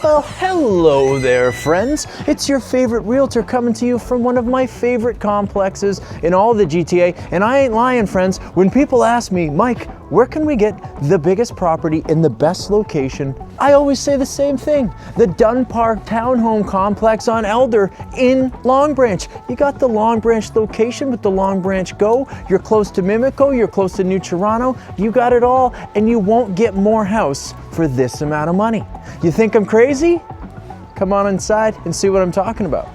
Well, hello there, friends. It's your favorite realtor coming to you from one of my favorite complexes in all the GTA. And I ain't lying, friends. When people ask me, Mike, where can we get the biggest property in the best location? I always say the same thing. The Dunn Park Townhome Complex on Elder in Long Branch. You got the Long Branch location with the Long Branch Go. You're close to Mimico, you're close to New Toronto. You got it all, and you won't get more house for this amount of money. You think I'm crazy? Come on inside and see what I'm talking about.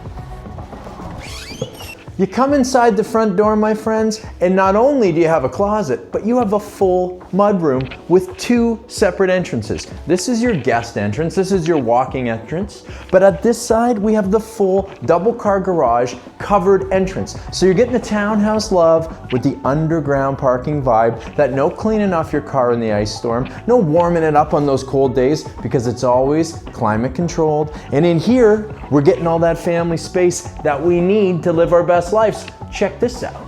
You come inside the front door, my friends, and not only do you have a closet, but you have a full mudroom with two separate entrances. This is your guest entrance, this is your walking entrance, but at this side, we have the full double car garage covered entrance. So you're getting the townhouse love with the underground parking vibe, that no cleaning off your car in the ice storm, no warming it up on those cold days, because it's always climate controlled. And in here, we're getting all that family space that we need to live our best lives. Check this out.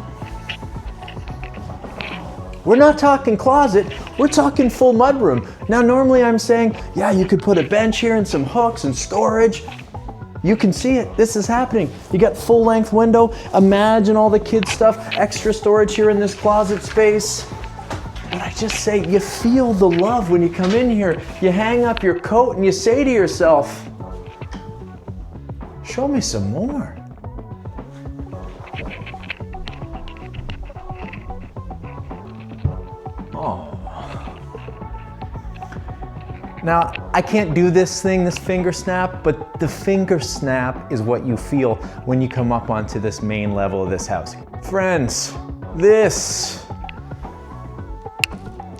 We're not talking closet, we're talking full mudroom. Now normally I'm saying, yeah, you could put a bench here and some hooks and storage. You can see it, this is happening. You got full length window, imagine all the kids stuff, extra storage here in this closet space. But I just say, you feel the love when you come in here. You hang up your coat and you say to yourself, show me some more. Oh. Now, I can't do this thing, this finger snap, but the finger snap is what you feel when you come up onto this main level of this house. Friends, this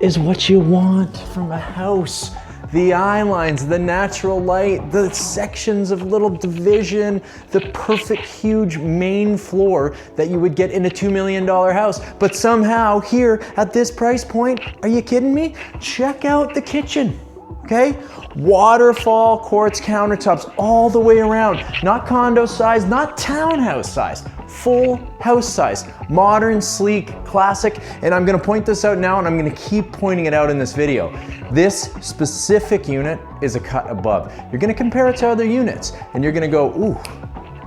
is what you want from a house. The eye lines, the natural light, the sections of little division, the perfect huge main floor that you would get in a $2 million house. But somehow here at this price point, are you kidding me? Check out the kitchen, okay? Waterfall quartz countertops all the way around. Not condo size, not townhouse size, full house size. Modern, sleek, classic, and I'm gonna point this out now and I'm gonna keep pointing it out in this video. This specific unit is a cut above. You're gonna compare it to other units and you're gonna go, ooh,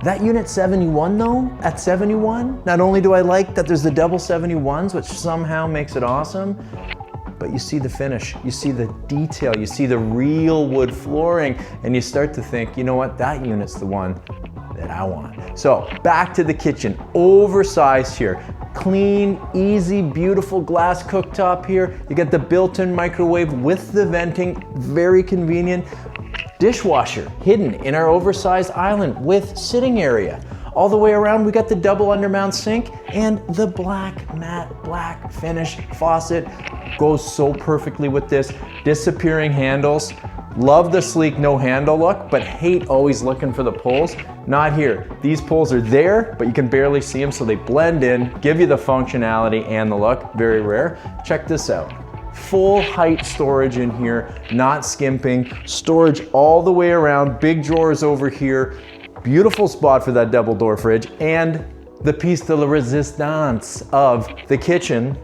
that unit 71 though, at 71, not only do I like that there's the double 71s, which somehow makes it awesome, but you see the finish, you see the detail, you see the real wood flooring, and you start to think, you know what, that unit's the one that I want. So back to the kitchen, oversized here. Clean, easy, beautiful glass cooktop here. You get the built-in microwave with the venting, very convenient. Dishwasher hidden in our oversized island with sitting area. All the way around, we got the double undermount sink and the black matte black finish faucet. Goes so perfectly with this. Disappearing handles. Love the sleek no handle look, but hate always looking for the pulls. Not here. These pulls are there, but you can barely see them, so they blend in, give you the functionality and the look. Very rare. Check this out. Full height storage in here, not skimping. Storage all the way around, big drawers over here. Beautiful spot for that double door fridge, and the piece de la resistance of the kitchen,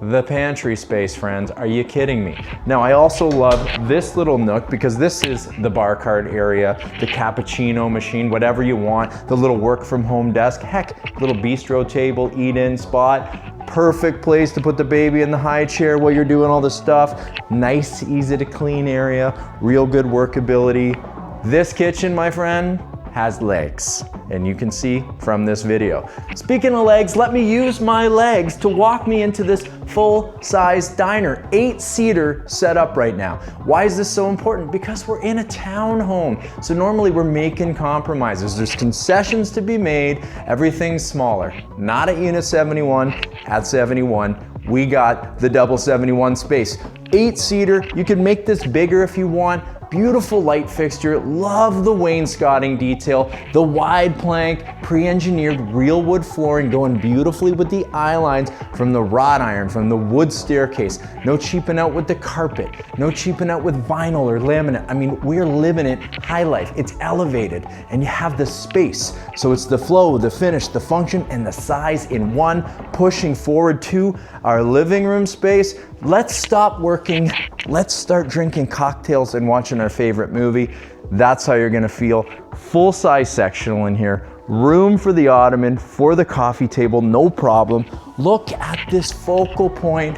the pantry space, friends. Are you kidding me? Now, I also love this little nook because this is the bar cart area, the cappuccino machine, whatever you want, the little work from home desk, heck, little bistro table, eat-in spot. Perfect place to put the baby in the high chair while you're doing all this stuff. Nice, easy to clean area, real good workability. This kitchen, my friend, has legs, and you can see from this video. Speaking of legs, let me use my legs to walk me into this full-size diner, 8-seater setup right now. Why is this so important? Because we're in a townhome, so normally we're making compromises. There's concessions to be made, everything's smaller. Not at Unit 71, at 71, we got the double 71 space. 8-seater, you can make this bigger if you want. Beautiful light fixture, love the wainscoting detail, the wide plank, pre-engineered real wood flooring going beautifully with the eye lines from the wrought iron, from the wood staircase. No cheaping out with the carpet, no cheaping out with vinyl or laminate. I mean, we're living it high life. It's elevated and you have the space. So it's the flow, the finish, the function, and the size in one, pushing forward to our living room space. Let's stop working let's start drinking cocktails and watching our favorite movie. That's how you're gonna feel. Full-size sectional in here. Room for the ottoman, for the coffee table, no problem. Look at this focal point,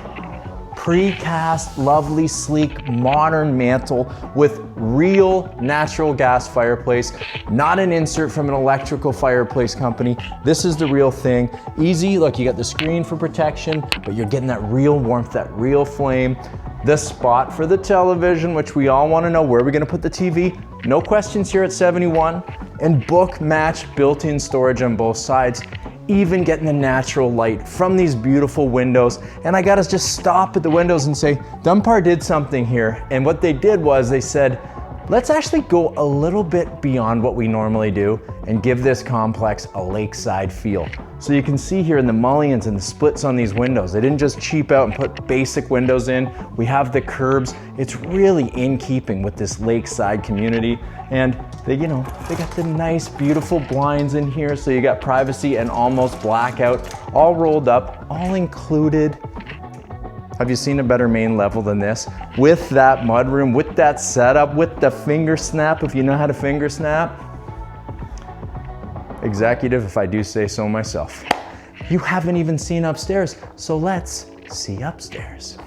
precast, lovely, sleek, modern mantle with real natural gas fireplace, not an insert from an electrical fireplace company. This is the real thing. Easy, look, you got the screen for protection, but you're getting that real warmth, that real flame. The spot for the television, which we all want to know, where are we going to put the TV? No questions here at 71. And book match built-in storage on both sides, even getting the natural light from these beautiful windows. And I gotta just stop at the windows and say, Dunbar did something here. And what they did was they said, let's actually go a little bit beyond what we normally do and give this complex a lakeside feel. So you can see here in the mullions and the splits on these windows, they didn't just cheap out and put basic windows in. We have the curbs. It's really in keeping with this lakeside community. And they got the nice, beautiful blinds in here. So you got privacy and almost blackout, all rolled up, all included. Have you seen a better main level than this? With that mudroom, with that setup, with the finger snap, if you know how to finger snap. Executive, if I do say so myself. You haven't even seen upstairs, so let's see upstairs.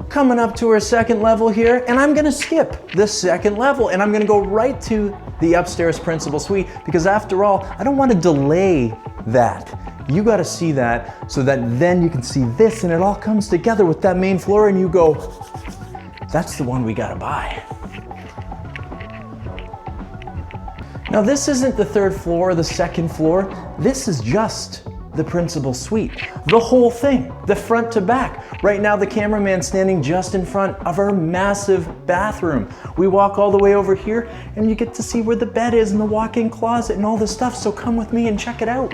Coming up to our second level here, and I'm gonna skip the second level and I'm gonna go right to the upstairs principal suite, because after all, I don't want to delay that. You got to see that so that then you can see this and it all comes together with that main floor and you go, that's the one we got to buy. Now this isn't the third floor or the second floor. This is just the principal suite. The whole thing, the front to back. Right now the cameraman's standing just in front of our massive bathroom. We walk all the way over here and you get to see where the bed is and the walk-in closet and all this stuff. So come with me and check it out.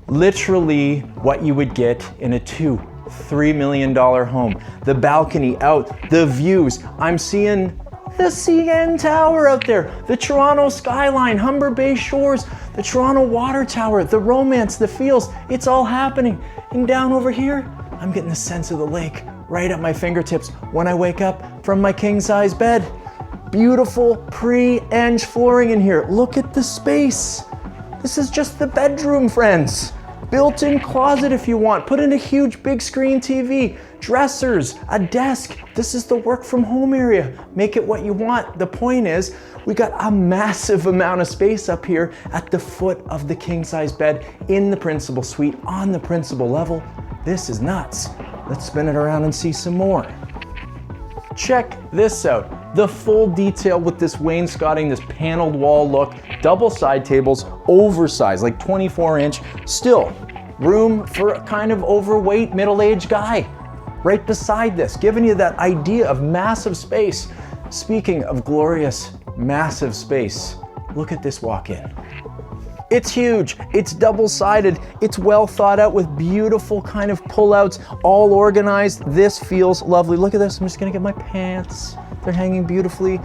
Literally what you would get in a $2-3 million home. The balcony out, the views. I'm seeing the CN Tower out there, the Toronto skyline, Humber Bay Shores, the Toronto Water Tower, the romance, the feels, it's all happening. And down over here, I'm getting the sense of the lake right at my fingertips when I wake up from my king-size bed. Beautiful pre-eng flooring in here. Look at the space. This is just the bedroom, friends. Built-in closet if you want. Put in a huge big screen TV, dressers, a desk. This is the work from home area. Make it what you want. The point is, we got a massive amount of space up here at the foot of the king-size bed in the principal suite on the principal level. This is nuts. Let's spin it around and see some more. Check this out. The full detail with this wainscoting, this paneled wall look, double side tables, oversized, like 24-inch. Still, room for a kind of overweight, middle-aged guy. Right beside this, giving you that idea of massive space. Speaking of glorious, massive space, look at this walk-in. It's huge, it's double-sided, it's well thought out with beautiful kind of pullouts, all organized. This feels lovely. Look at this, I'm just gonna get my pants. They're hanging beautifully.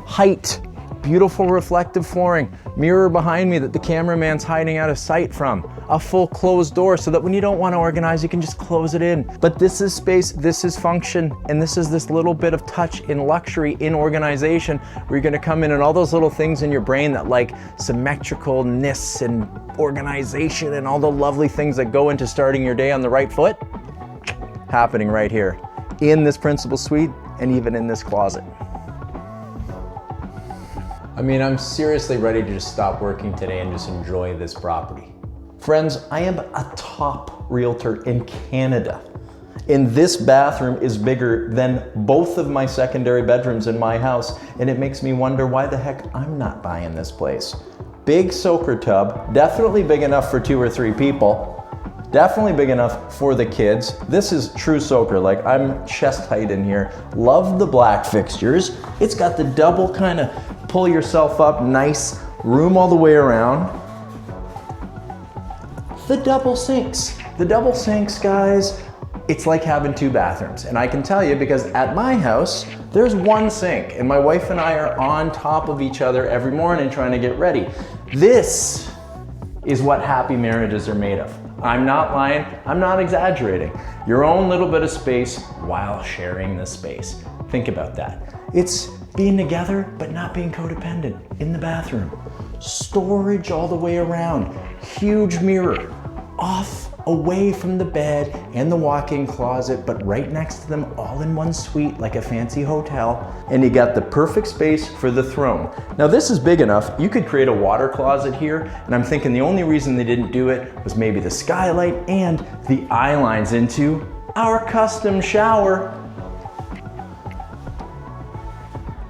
Height, beautiful reflective flooring. Mirror behind me that the cameraman's hiding out of sight from. A full closed door so that when you don't want to organize, you can just close it in. But this is space, this is function, and this is this little bit of touch in luxury, in organization, where you're gonna come in and all those little things in your brain that like symmetricalness and organization and all the lovely things that go into starting your day on the right foot, happening right here in this principal suite and even in this closet. I mean, I'm seriously ready to just stop working today and just enjoy this property. Friends, I am a top realtor in Canada. And this bathroom is bigger than both of my secondary bedrooms in my house. And it makes me wonder why the heck I'm not buying this place. Big soaker tub, definitely big enough for 2 or 3 people. Definitely big enough for the kids. This is true soaker, like I'm chest height in here. Love the black fixtures. It's got the double kind of pull yourself up, nice room all the way around. The double sinks, guys, It's like having 2 bathrooms. And I can tell you because at my house, there's 1 sink and my wife and I are on top of each other every morning trying to get ready. This is what happy marriages are made of. I'm not lying, I'm not exaggerating. Your own little bit of space while sharing the space. Think about that. It's being together, but not being codependent in the bathroom. Storage all the way around. Huge mirror, off, away from the bed and the walk-in closet, but right next to them, all in one suite like a fancy hotel. And you got the perfect space for the throne. Now this is big enough, you could create a water closet here, and I'm thinking the only reason they didn't do it was maybe the skylight and the eye lines into our custom shower.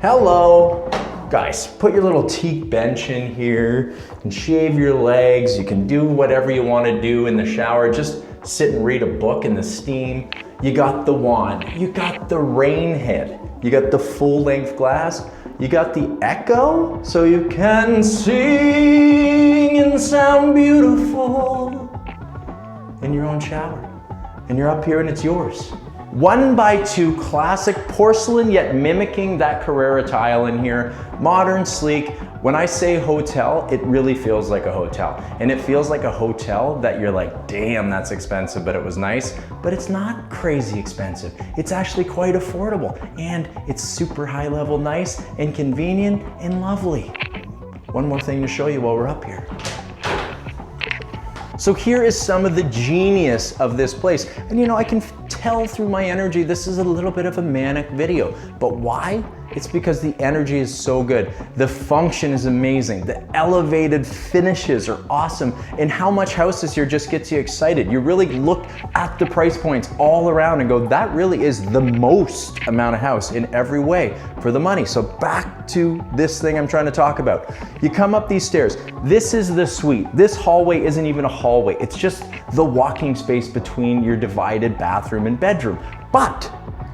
Hello. Guys, put your little teak bench in here and shave your legs. You can do whatever you want to do in the shower. Just sit and read a book in the steam. You got the wand. You got the rain head. You got the full-length glass. You got the echo, so you can sing and sound beautiful in your own shower. And you're up here and it's yours. 1x2 classic porcelain, yet mimicking that Carrara tile in here. Modern, sleek. When I say hotel, it really feels like a hotel. And it feels like a hotel that you're like, damn, that's expensive, but it was nice. But it's not crazy expensive. It's actually quite affordable. And it's super high level nice and convenient and lovely. One more thing to show you while we're up here. So here is some of the genius of this place. And you know, I can tell through my energy, this is a little bit of a manic video. But why? It's because the energy is so good. The function is amazing. The elevated finishes are awesome. And how much house is here just gets you excited. You really look at the price points all around and go, that really is the most amount of house in every way for the money. So back to this thing I'm trying to talk about. You come up these stairs. This is the suite. This hallway isn't even a hallway. It's just the walking space between your divided bathroom and bedroom. But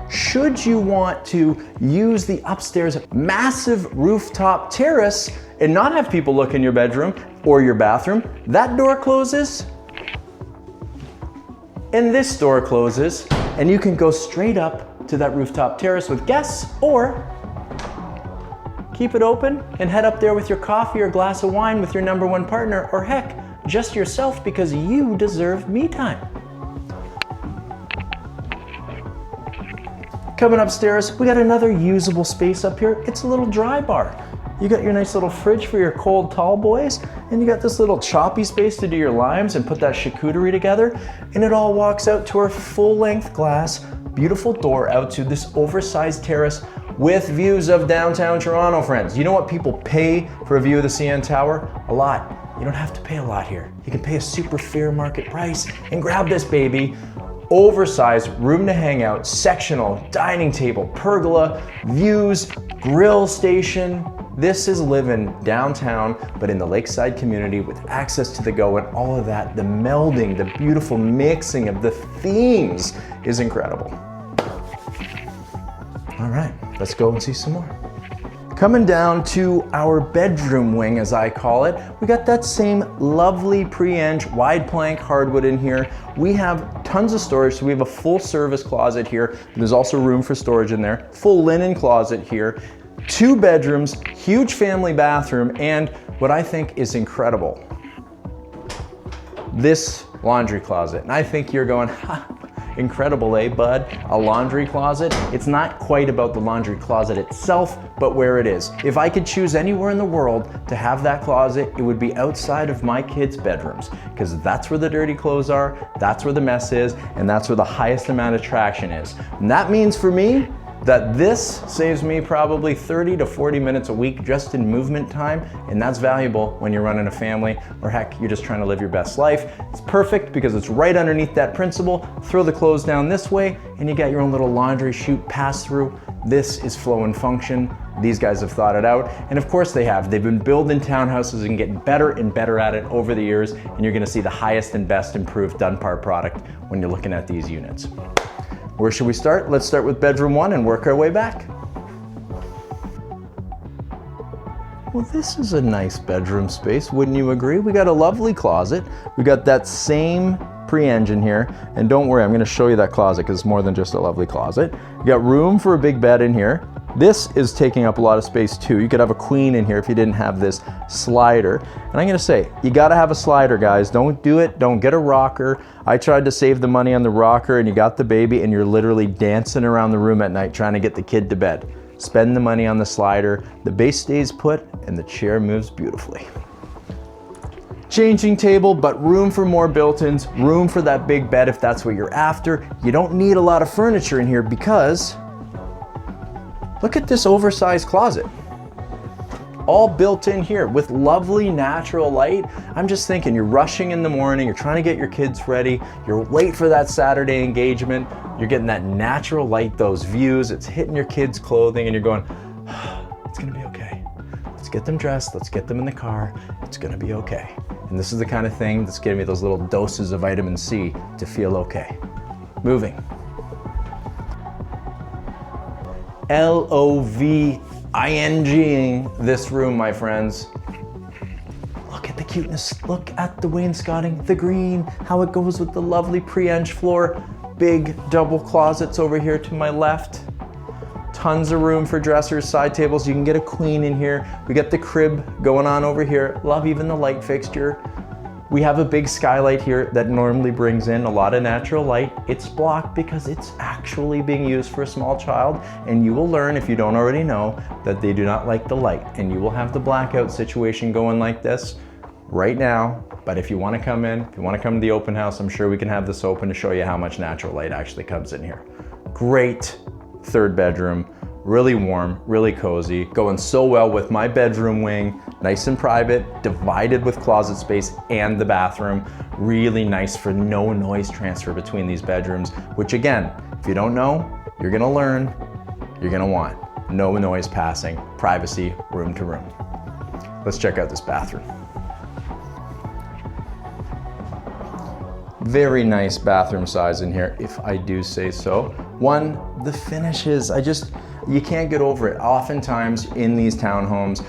should you want to use the upstairs massive rooftop terrace and not have people look in your bedroom or your bathroom, that door closes and this door closes and you can go straight up to that rooftop terrace with guests, or keep it open and head up there with your coffee or glass of wine with your #1 partner, or heck, just yourself, because you deserve me time. Coming upstairs, we got another usable space up here. It's a little dry bar. You got your nice little fridge for your cold tall boys, and you got this little choppy space to do your limes and put that charcuterie together, and it all walks out to our full-length glass, beautiful door out to this oversized terrace with views of downtown Toronto, friends. You know what people pay for a view of the CN Tower? A lot. You don't have to pay a lot here. You can pay a super fair market price and grab this baby. Oversized room to hang out, sectional, dining table, pergola, views, grill station. This is living downtown, but in the lakeside community with access to the go and all of that. The melding, the beautiful mixing of the themes is incredible. All right, let's go and see some more. Coming down to our bedroom wing, as I call it, we got that same lovely pre-eng wide plank hardwood in here. We have tons of storage, so we have a full service closet here. There's also room for storage in there. Full linen closet here. 2 bedrooms, huge family bathroom, and what I think is incredible, this laundry closet. And I think you're going, ha, incredible, eh, bud? A laundry closet? It's not quite about the laundry closet itself, but where it is. If I could choose anywhere in the world to have that closet, it would be outside of my kids' bedrooms, because that's where the dirty clothes are, that's where the mess is, and that's where the highest amount of traction is. And that means for me, that this saves me probably 30 to 40 minutes a week just in movement time, and that's valuable when you're running a family, or heck, you're just trying to live your best life. It's perfect because it's right underneath that principle. Throw the clothes down this way, and you got your own little laundry chute pass through. This is flow and function. These guys have thought it out, and of course they have. They've been building townhouses and getting better and better at it over the years, and you're gonna see the highest and best improved Dunbar product when you're looking at these units. Where should we start? Let's start with bedroom 1 and work our way back. Well, this is a nice bedroom space, wouldn't you agree? We got a lovely closet. We got that same pre-engine here. And don't worry, I'm gonna show you that closet because it's more than just a lovely closet. You got room for a big bed in here. This is taking up a lot of space too. You could have a queen in here if you didn't have this slider. And I'm gonna say, you gotta have a slider, guys. Don't do it, don't get a rocker. I tried to save the money on the rocker and you got the baby and you're literally dancing around the room at night trying to get the kid to bed. Spend the money on the slider. The base stays put and the chair moves beautifully. Changing table, but room for more built-ins, room for that big bed if that's what you're after. You don't need a lot of furniture in here because look at this oversized closet. All built in here with lovely natural light. I'm just thinking you're rushing in the morning, you're trying to get your kids ready, you're late for that Saturday engagement, you're getting that natural light, those views, it's hitting your kids' clothing and you're going, it's gonna be okay. Let's get them dressed, let's get them in the car, it's gonna be okay. And this is the kind of thing that's giving me those little doses of vitamin C to feel okay. Moving. L-O-V-I-N-G-ing this room, my friends. Look at the cuteness. Look at the wainscoting, the green, how it goes with the lovely pre-eng floor. Big double closets over here to my left. Tons of room for dressers, side tables. You can get a queen in here. We got the crib going on over here. Love even the light fixture. We have a big skylight here that normally brings in a lot of natural light. It's blocked because it's actually being used for a small child, and you will learn, if you don't already know, that they do not like the light, and you will have the blackout situation going like this right now. But if you want to come in, if you want to come to the open house, I'm sure we can have this open to show you how much natural light actually comes in here. Great third bedroom. Really warm, really cozy, going so well with my bedroom wing, nice and private, divided with closet space and the bathroom. Really nice for no noise transfer between these bedrooms, which again, if you don't know, you're gonna learn, you're gonna want. No noise passing, privacy, room to room. Let's check out this bathroom. Very nice bathroom size in here, if I do say so. One, the finishes, you can't get over it. Oftentimes in these townhomes,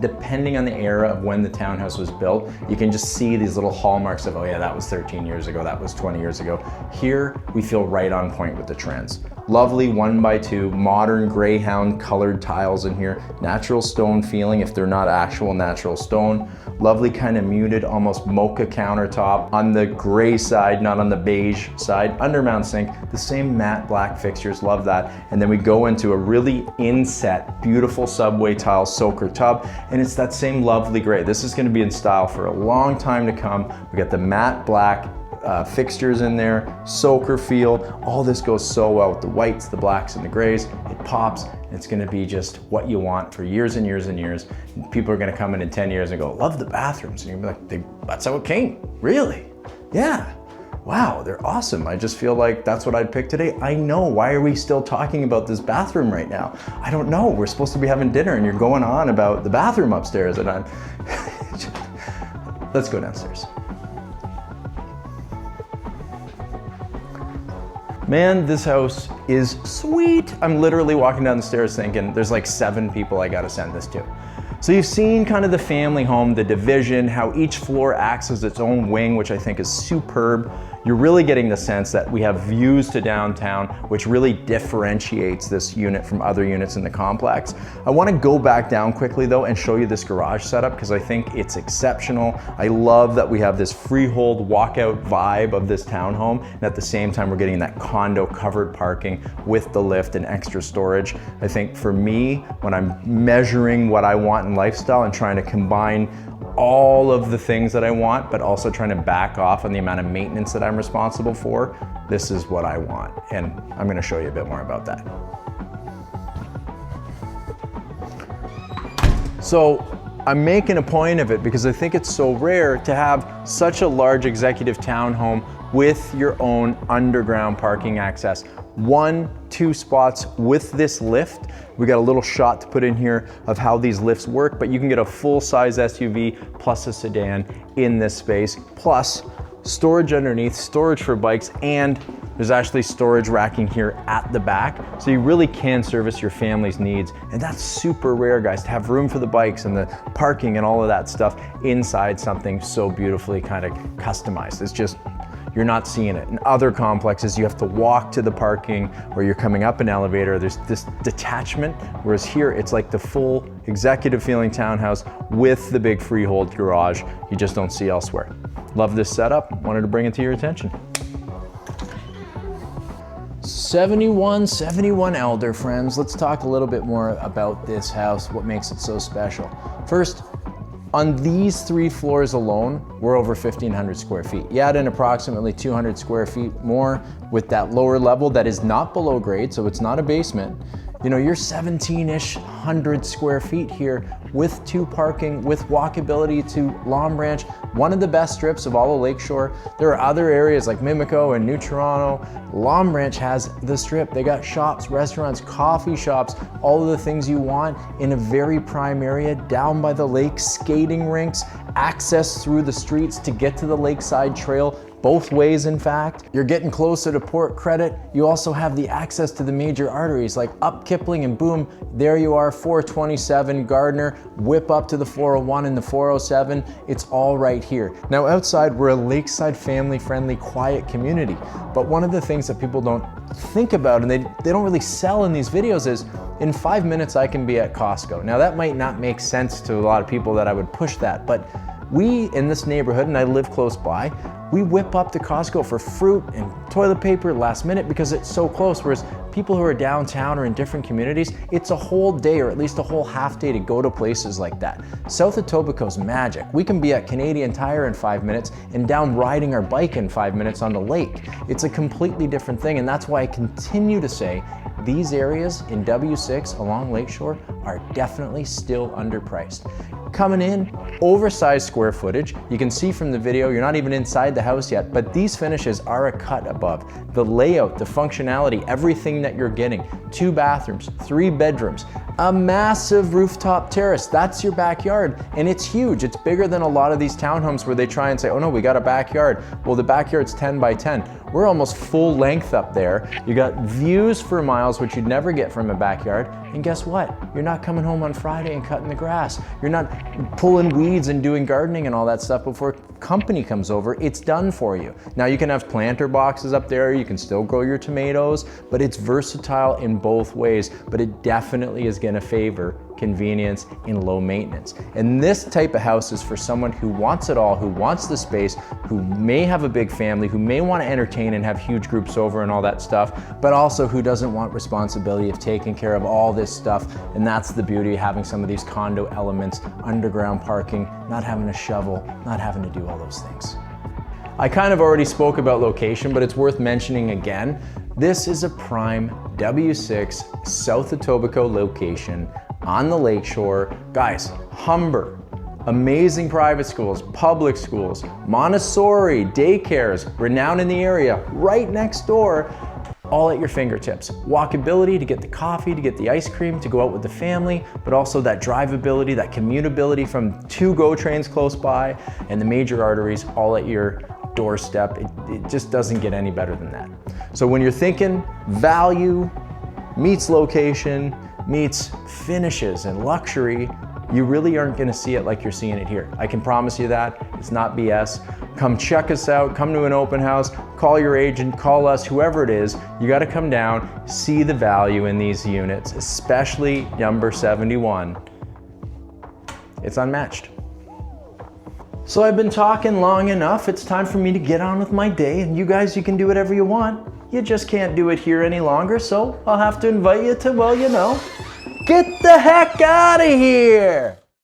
depending on the era of when the townhouse was built, you can just see these little hallmarks of, oh yeah, that was 13 years ago, that was 20 years ago. Here, we feel right on point with the trends. Lovely 1x2, modern Greyhound colored tiles in here. Natural stone feeling if they're not actual natural stone. Lovely kind of muted, almost mocha countertop. On the gray side, not on the beige side. Undermount sink, the same matte black fixtures, love that. And then we go into a really inset, beautiful subway tile soaker tub, and it's that same lovely gray. This is gonna be in style for a long time to come. We got the matte black fixtures in there, soaker feel. All this goes so well with the whites, the blacks, and the grays. It pops. It's gonna be just what you want for years and years and years. And people are gonna come in 10 years and go, love the bathrooms. And you're gonna be like, that's how it came. Really? Yeah. Wow, they're awesome. I just feel like that's what I'd pick today. I know, why are we still talking about this bathroom right now? I don't know, we're supposed to be having dinner and you're going on about the bathroom upstairs and I'm, let's go downstairs. Man, this house is sweet. I'm literally walking down the stairs thinking there's like 7 people I gotta send this to. So you've seen kind of the family home, the division, how each floor acts as its own wing, which I think is superb. You're really getting the sense that we have views to downtown, which really differentiates this unit from other units in the complex. I want to go back down quickly though and show you this garage setup because I think it's exceptional. I love that we have this freehold walkout vibe of this townhome, and at the same time we're getting that condo covered parking with the lift and extra storage. I think for me, when I'm measuring what I want in lifestyle and trying to combine all of the things that I want, but also trying to back off on the amount of maintenance that I'm responsible for, this is what I want. And I'm gonna show you a bit more about that. So I'm making a point of it because I think it's so rare to have such a large executive townhome with your own underground parking access. 1-2 spots with this lift. We got a little shot to put in here of how these lifts work, but you can get a full-size SUV plus a sedan in this space, plus storage underneath, storage for bikes, and there's actually storage racking here at the back, so you really can service your family's needs. And that's super rare, guys, to have room for the bikes and the parking and all of that stuff inside something so beautifully kind of customized. It's just you're not seeing it. In other complexes, you have to walk to the parking or you're coming up an elevator. There's this detachment, whereas here it's like the full executive feeling townhouse with the big freehold garage you just don't see elsewhere. Love this setup, wanted to bring it to your attention. 7171 Elder, friends. Let's talk a little bit more about this house, what makes it so special. First, on these 3 floors alone, we're over 1,500 square feet. You add in approximately 200 square feet more with that lower level that is not below grade, so it's not a basement. You know, you're 17-ish hundred square feet here with 2 parking, with walkability to Long Branch, one of the best strips of all of Lakeshore. There are other areas like Mimico and New Toronto. Long Branch has the strip. They got shops, restaurants, coffee shops, all of the things you want in a very prime area, down by the lake, skating rinks, access through the streets to get to the Lakeside Trail, both ways in fact. You're getting closer to Port Credit. You also have the access to the major arteries like up Kipling and boom, there you are, 427 Gardner, whip up to the 401 and the 407. It's all right here. Now outside, we're a lakeside family-friendly, quiet community. But one of the things that people don't think about and they don't really sell in these videos is in 5 minutes I can be at Costco. Now that might not make sense to a lot of people that I would push that, but we in this neighborhood, and I live close by, we whip up to Costco for fruit and toilet paper last minute because it's so close, whereas people who are downtown or in different communities, it's a whole day or at least a whole half day to go to places like that. South Etobicoke's magic. We can be at Canadian Tire in 5 minutes and down riding our bike in 5 minutes on the lake. It's a completely different thing, and that's why I continue to say these areas in W6 along Lakeshore are definitely still underpriced. Coming in, oversized square footage. You can see from the video, you're not even inside the house yet, but these finishes are a cut above. The layout, the functionality, everything that you're getting. 2 bathrooms, 3 bedrooms, a massive rooftop terrace. That's your backyard, and it's huge. It's bigger than a lot of these townhomes where they try and say, oh no, we got a backyard. Well, the backyard's 10 by 10. We're almost full length up there. You got views for miles, which you'd never get from a backyard. And guess what? You're not coming home on Friday and cutting the grass. You're not pulling weeds and doing gardening and all that stuff before company comes over. It's done for you. Now you can have planter boxes up there. You can still grow your tomatoes, but it's versatile in both ways. But it definitely is going to favor convenience and low maintenance. And this type of house is for someone who wants it all, who wants the space, who may have a big family, who may want to entertain and have huge groups over and all that stuff, but also who doesn't want responsibility of taking care of all this stuff. And that's the beauty of having some of these condo elements, underground parking, not having to shovel, not having to do all those things. I kind of already spoke about location, but it's worth mentioning again. This is a prime W6 South Etobicoke location on the lakeshore. Guys, Humber, amazing private schools, public schools, Montessori, daycares, renowned in the area, right next door, all at your fingertips. Walkability to get the coffee, to get the ice cream, to go out with the family, but also that drivability, that commutability from 2 GO trains close by, and the major arteries all at your doorstep. It just doesn't get any better than that. So when you're thinking value meets location, meets finishes and luxury, you really aren't gonna see it like you're seeing it here. I can promise you that. It's not BS. Come check us out, come to an open house, call your agent, call us, whoever it is. You gotta come down, see the value in these units, especially number 71. It's unmatched. So I've been talking long enough. It's time for me to get on with my day, and you guys, you can do whatever you want. You just can't do it here any longer, so I'll have to invite you to, well, you know, get the heck out of here!